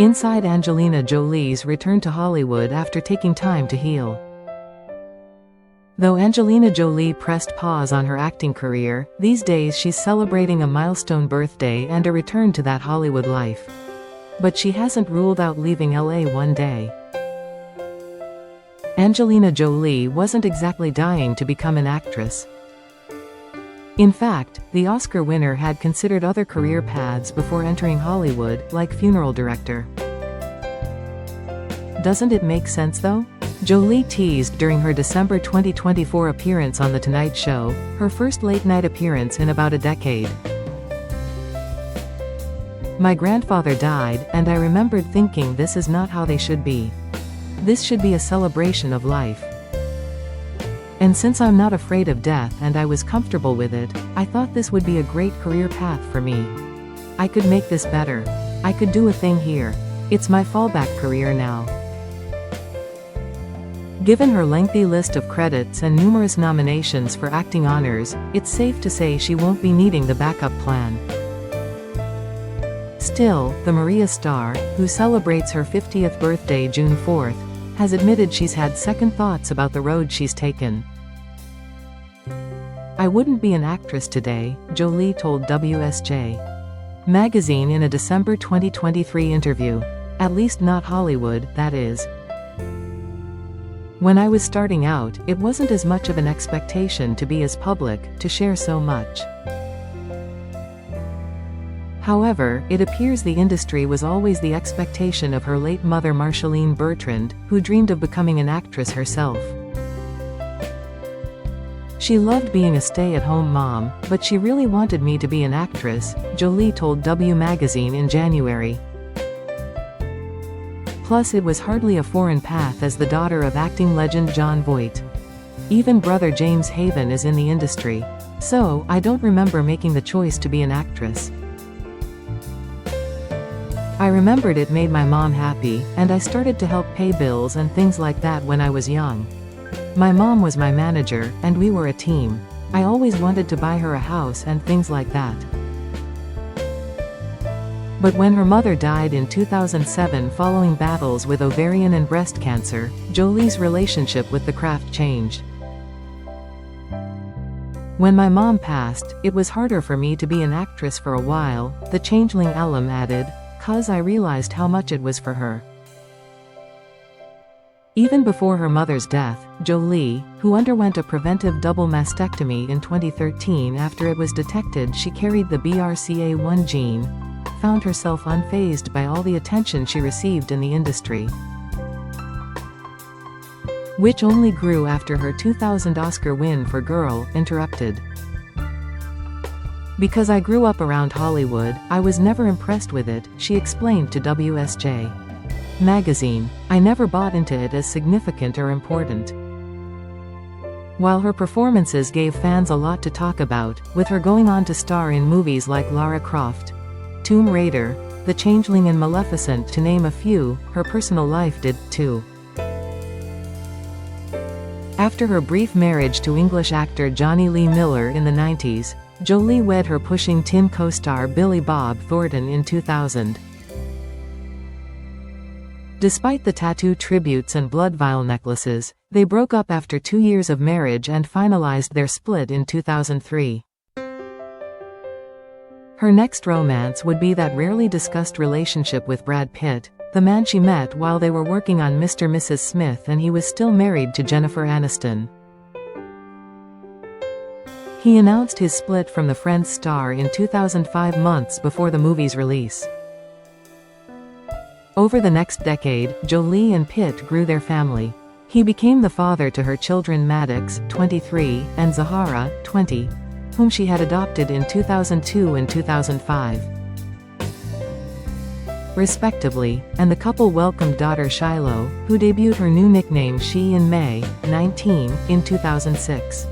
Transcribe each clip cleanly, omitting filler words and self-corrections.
Inside Angelina Jolie's return to Hollywood after taking time to heal. Though Angelina Jolie pressed pause on her acting career, these days she's celebrating a milestone birthday and a return to that Hollywood life. But she hasn't ruled out leaving LA one day. Angelina Jolie wasn't exactly dying to become an actress. In fact, the Oscar winner had considered other career paths before entering Hollywood, like funeral director. Doesn't it make sense though? Jolie teased during her December 2024 appearance on The Tonight Show, her first late-night appearance in about a decade. "My grandfather died, and I remembered thinking this is not how they should be. This should be a celebration of life. And since I'm not afraid of death and I was comfortable with it, I thought this would be a great career path for me. I could make this better. I could do a thing here. It's my fallback career now." Given her lengthy list of credits and numerous nominations for acting honors, it's safe to say she won't be needing the backup plan. Still, the Maria star, who celebrates her 50th birthday June 4th, has admitted she's had second thoughts about the road she's taken. "I wouldn't be an actress today," Jolie told WSJ. Magazine in a December 2023 interview. "At least not Hollywood, that is. When I was starting out, it wasn't as much of an expectation to be as public, to share so much. However, it appears the industry was always the expectation of her late mother Marceline Bertrand, who dreamed of becoming an actress herself. She loved being a stay-at-home mom, but she really wanted me to be an actress," Jolie told W Magazine in January. Plus it was hardly a foreign path as the daughter of acting legend Jon Voight. Even brother James Haven is in the industry. "So, I don't remember making the choice to be an actress. I remembered it made my mom happy, and I started to help pay bills and things like that when I was young. My mom was my manager, and we were a team. I always wanted to buy her a house and things like that. But when her mother died in 2007 following battles with ovarian and breast cancer, Jolie's relationship with the craft changed. When my mom passed, it was harder for me to be an actress for a while," the changeling alum added, "'cause I realized how much it was for her." Even before her mother's death, Jolie, who underwent a preventive double mastectomy in 2013 after it was detected she carried the BRCA1 gene, found herself unfazed by all the attention she received in the industry, which only grew after her 2000 Oscar win for Girl, Interrupted. "Because I grew up around Hollywood, I was never impressed with it," she explained to WSJ. Magazine. "I never bought into it as significant or important." While her performances gave fans a lot to talk about, with her going on to star in movies like Lara Croft, Tomb Raider, The Changeling and Maleficent to name a few, her personal life did, too. After her brief marriage to English actor Johnny Lee Miller in the 90s, Jolie wed her Pushing Tim co-star Billy Bob Thornton in 2000. Despite the tattoo tributes and blood vial necklaces, they broke up after 2 years of marriage and finalized their split in 2003. Her next romance would be that rarely discussed relationship with Brad Pitt, the man she met while they were working on Mr. and Mrs. Smith and he was still married to Jennifer Aniston. He announced his split from the Friends star in 2005, months before the movie's release. Over the next decade, Jolie and Pitt grew their family. He became the father to her children Maddox, 23, and Zahara, 20, whom she had adopted in 2002 and 2005. Respectively, and the couple welcomed daughter Shiloh, who debuted her new nickname She in May, 19, in 2006.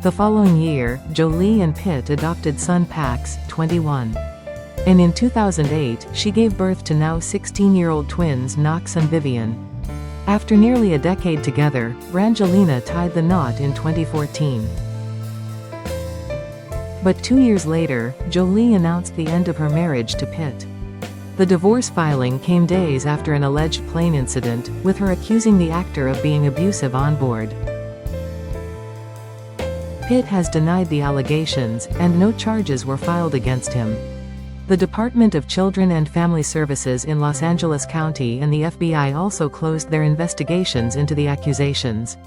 The following year, Jolie and Pitt adopted son Pax, 21. And in 2008, she gave birth to now 16-year-old twins Knox and Vivian. After nearly a decade together, Brangelina tied the knot in 2014. But 2 years later, Jolie announced the end of her marriage to Pitt. The divorce filing came days after an alleged plane incident, with her accusing the actor of being abusive on board. Pitt has denied the allegations, and no charges were filed against him. The Department of Children and Family Services in Los Angeles County and the FBI also closed their investigations into the accusations.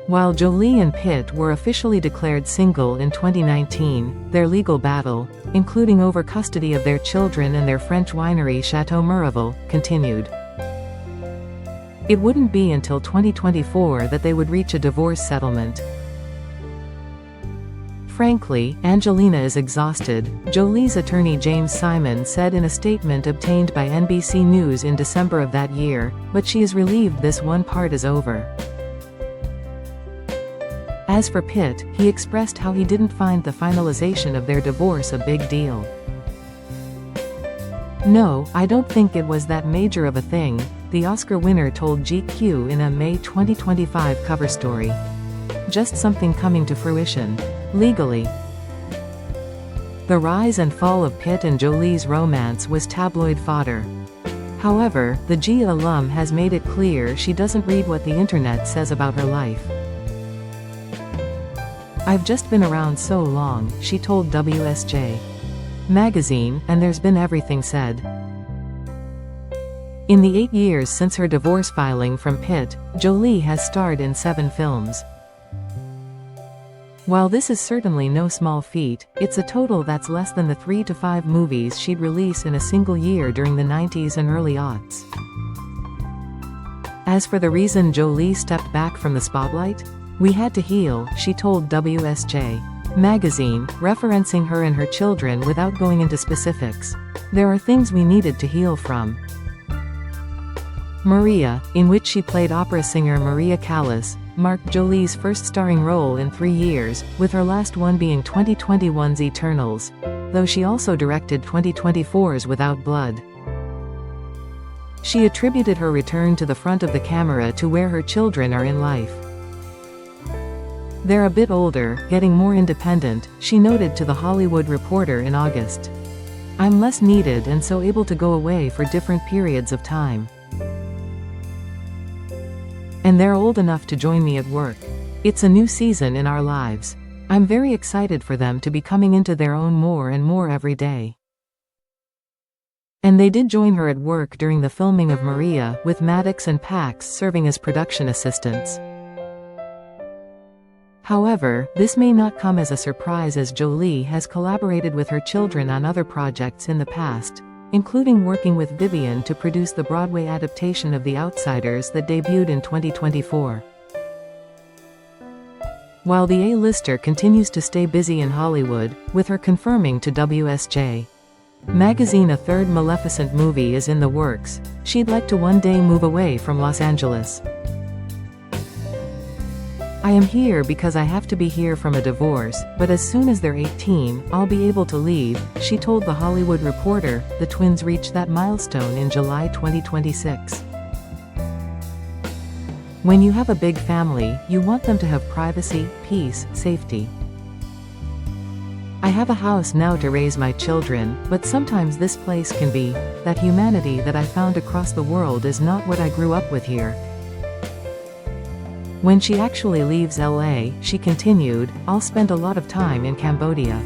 While Jolie and Pitt were officially declared single in 2019, their legal battle, including over custody of their children and their French winery Chateau Miraval, continued. It wouldn't be until 2024 that they would reach a divorce settlement. Frankly, Angelina is exhausted, Jolie's attorney James Simon said in a statement obtained by NBC News in December of that year, but she is relieved this one part is over. As for Pitt, he expressed how he didn't find the finalization of their divorce a big deal. "No, I don't think it was that major of a thing," the Oscar winner told GQ in a May 2025 cover story. "Just something coming to fruition. Legally." The rise and fall of Pitt and Jolie's romance was tabloid fodder. However, the G alum has made it clear she doesn't read what the internet says about her life. "I've just been around so long," she told WSJ. Magazine, and there's been everything said. In the 8 years since her divorce filing from Pitt, Jolie has starred in 7 films. While this is certainly no small feat, it's a total that's less than the 3 to 5 movies she'd release in a single year during the 90s and early aughts. As for the reason Jolie stepped back from the spotlight, "We had to heal," she told WSJ. Magazine, referencing her and her children without going into specifics. "There are things we needed to heal from." Maria, in which she played opera singer Maria Callas, marked Jolie's first starring role in 3 years, with her last one being 2021's Eternals, though she also directed 2024's Without Blood. She attributed her return to the front of the camera to where her children are in life. "They're a bit older, getting more independent," she noted to The Hollywood Reporter in August. "I'm less needed and so able to go away for different periods of time. And they're old enough to join me at work. It's a new season in our lives. I'm very excited for them to be coming into their own more and more every day." And they did join her at work during the filming of Maria, with Maddox and Pax serving as production assistants. However, this may not come as a surprise as Jolie has collaborated with her children on other projects in the past, including working with Vivian to produce the Broadway adaptation of The Outsiders that debuted in 2024. While the A-lister continues to stay busy in Hollywood, with her confirming to WSJ. Magazine a third Maleficent movie is in the works. She'd like to one day move away from Los Angeles. "I am here because I have to be here from a divorce, but as soon as they're 18, I'll be able to leave," she told The Hollywood Reporter. The twins reached that milestone in July 2026. "When you have a big family, you want them to have privacy, peace, safety. I have a house now to raise my children, but sometimes this place can be. That humanity that I found across the world is not what I grew up with here." When she actually leaves LA, she continued, "I'll spend a lot of time in Cambodia.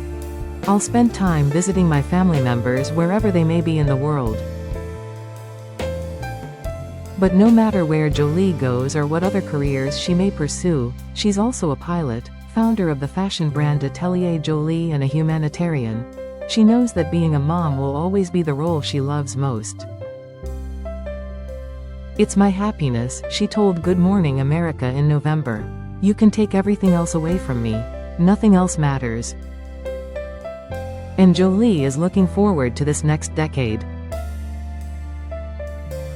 I'll spend time visiting my family members wherever they may be in the world." But no matter where Jolie goes or what other careers she may pursue, she's also a pilot, founder of the fashion brand Atelier Jolie and a humanitarian. She knows that being a mom will always be the role she loves most. "It's my happiness," she told Good Morning America in November. "You can take everything else away from me. Nothing else matters." And Jolie is looking forward to this next decade.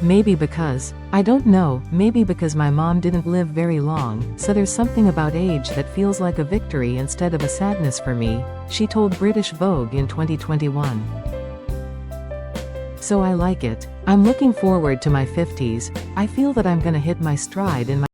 Maybe because, I don't know, maybe because my mom didn't live very long, so there's something about age that feels like a victory instead of a sadness for me, she told British Vogue in 2021. "So I like it. I'm looking forward to my 50s. I feel that I'm gonna hit my stride in my